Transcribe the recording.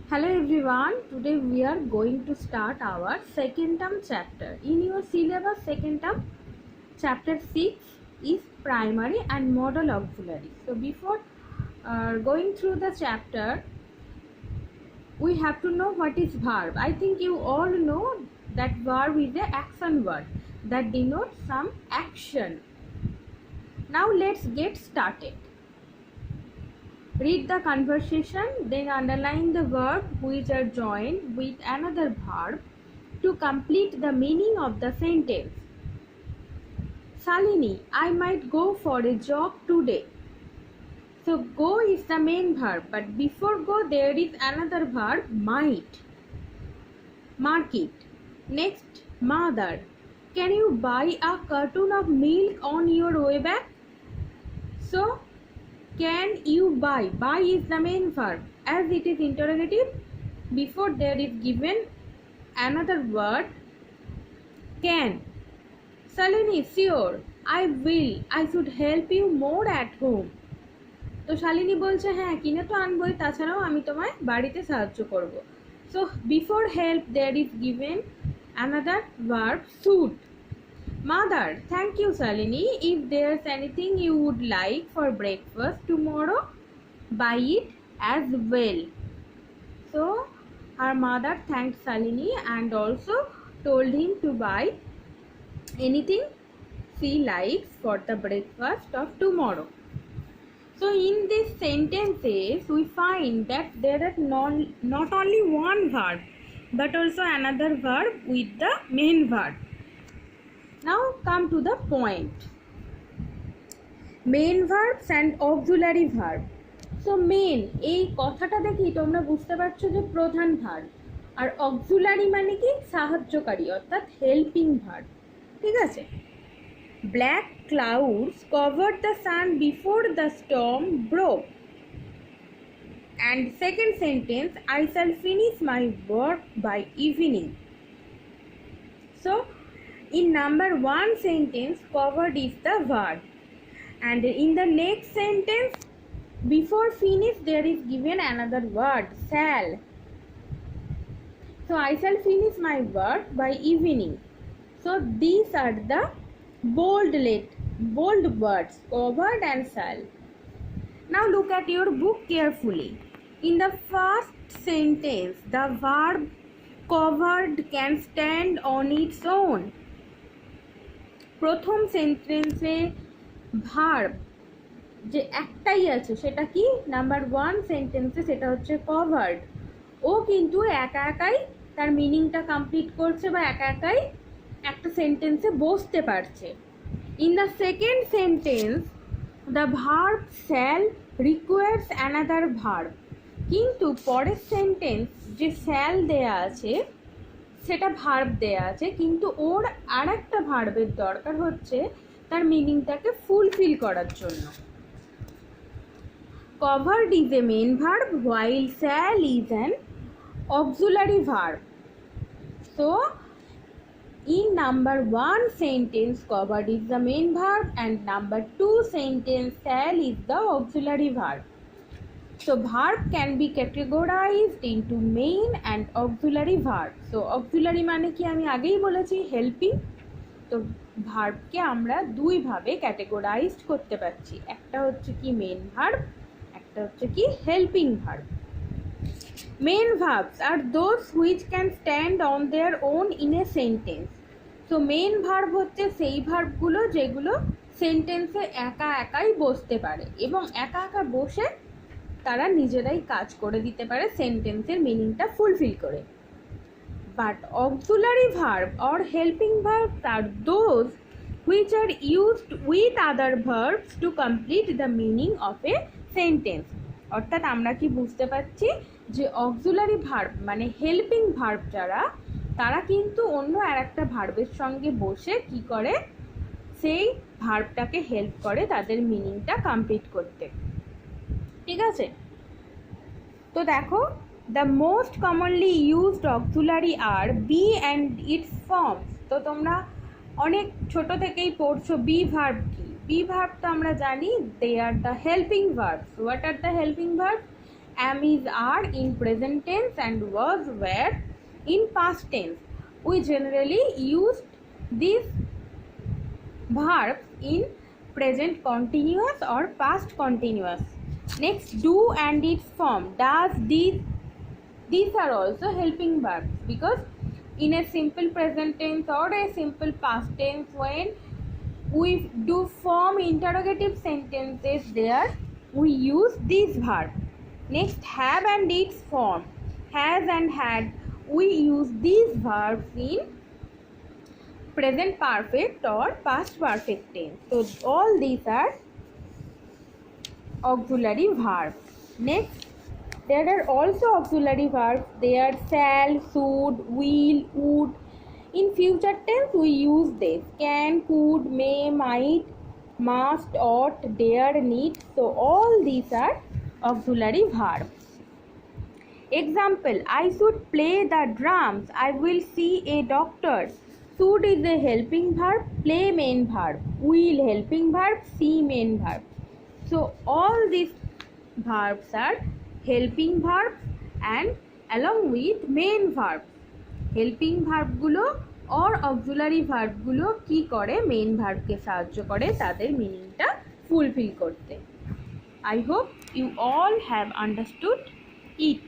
Hello everyone, today we are going to start our second term chapter. In your syllabus, second term, chapter 6 is primary and modal auxiliary. So before going through the chapter, we have to know what is verb. I think you all know that verb is a action word that denotes some action. Now let's get started. Read the conversation, then underline the verb which are joined with another verb to complete the meaning of the sentence. Shalini, I might go for a jog today. So go is the main verb, but before go there is another verb, might. Mark it. Next, mother, can you buy a carton of milk on your way back? So can you buy? Buy is the main verb. As it is interrogative, before there is given another word, can. Shalini, sure, I will. I should help you more at home. তো শালিনী বলছে হ্যাঁ কিনে তো আনবই, তাছাড়াও আমি তোমায় বাড়িতে সাহায্য করব। So before help there is given another verb should. Mother, thank you Shalini. If there's anything you would like for breakfast tomorrow, buy it as well. So her mother thanked Shalini and also told him to buy anything she likes for the breakfast of tomorrow. So in these sentences we find that there are not only one verb but also another verb with the main verb. Now come to the point. Main verbs and auxiliary verb. So main এই কথাটা দেখি তোমরা বুঝতে পারছো যে প্রধান verb, আর auxiliary মানে কি সাহায্যকারী অর্থাৎ হেল্পিং ভার্ব। ঠিক আছে। Black clouds covered the sun before the storm broke. And second sentence, I shall finish my work by evening. So in number one sentence, covered is the verb, and in the next sentence, before finish there is given another word, shall. So I shall finish my work by evening. So these are the bold words, covered and shall. Now look at your book carefully. In the first sentence, the verb covered can stand on its own. প্রথম সেন্টেন্সে verb যে একটাই আছে সেটা কি, number one সেন্টেন্সে সেটা হচ্ছে কভার্ড। ও কিন্তু একা একাই তার মিনিংটা কমপ্লিট করছে বা একা একাই একটা সেন্টেন্সে বসতে পারছে। In the second sentence the verb shall requires another verb, কিন্তু পরের সেন্টেন্স যে শ্যাল দেয়া আছে সেটা ভার্ব দেয়া আছে, কিন্তু ওর আর একটা ভার্বের দরকার হচ্ছে তার মিনিংটাকে ফুলফিল করার জন্য। Covered is a main verb while shall is an auxiliary verb. So in number one sentence covered is the main verb and number two sentence shall is the auxiliary verb. So verb can be categorized into main and auxiliary verb. So auxiliary মানে কি আমি আগেই বলেছি helping. তো ভার্বকে আমরা দুই ভাবে ক্যাটেগরাইজড করতে পারছি, একটা হচ্ছে কি মেন ভার্ব, একটা হচ্ছে কি helping verb. Main verbs are those which can stand on their own in a sentence. তো মেন ভার্ব হচ্ছে সেই ভার্বগুলো যেগুলো সেন্টেন্সে একা একাই বসতে পারে এবং একা একা বসে তারা নিজেরাই কাজ করে দিতে পারে সেন্টেন্সের মিনিংটা ফুলফিল করে। But auxiliary verb or helping verbs are those which are used with other verbs to complete the meaning of a sentence. অর্থাৎ আমরা কি বুঝতে পারছি যে অক্সিলারি ভার্ব মানে হেল্পিং ভার্ব যারা, তারা কিন্তু অন্য আর একটা ভার্বের সঙ্গে বসে কি করে সেই ভার্বটাকে হেল্প করে তাদের মিনিংটা কমপ্লিট করতে। ঠিক আছে। তো দেখো the most commonly used auxiliary are be and its forms. তো তোমরা অনেক ছোট থেকেই পড়ছো বি ভার্ব কি। বি ভার্ব তো আমরা জানি they are the helping verbs. What are the helping verb? am is are in present tense and was were in past tense. We generally use these verbs in present continuous or past continuous. Next, do and its form. Does, these are also helping verbs, because in a simple present tense or a simple past tense, when we do form interrogative sentences, there we use this verb. Next, have and its form. Has and had, we use these verbs in present perfect or past perfect tense. So all these are auxiliary verbs. Next, there are also auxiliary verbs. They are shall, should, will, would. In future tense, we use this: can, could, may, might, must, ought, dare, need. So all these are auxiliary verbs. Example: I should play the drums. I will see a doctor. Should is a helping verb, play main verb, will helping verb, see main verb. So all these verbs are helping verbs and along with main verbs. Helping ভার্বগুলো or auxiliary ভার্বগুলো কি করে, main ভার্বকে সাহায্য করে তাদের মিনিংটা fulfil করতে। I hope you all have understood it.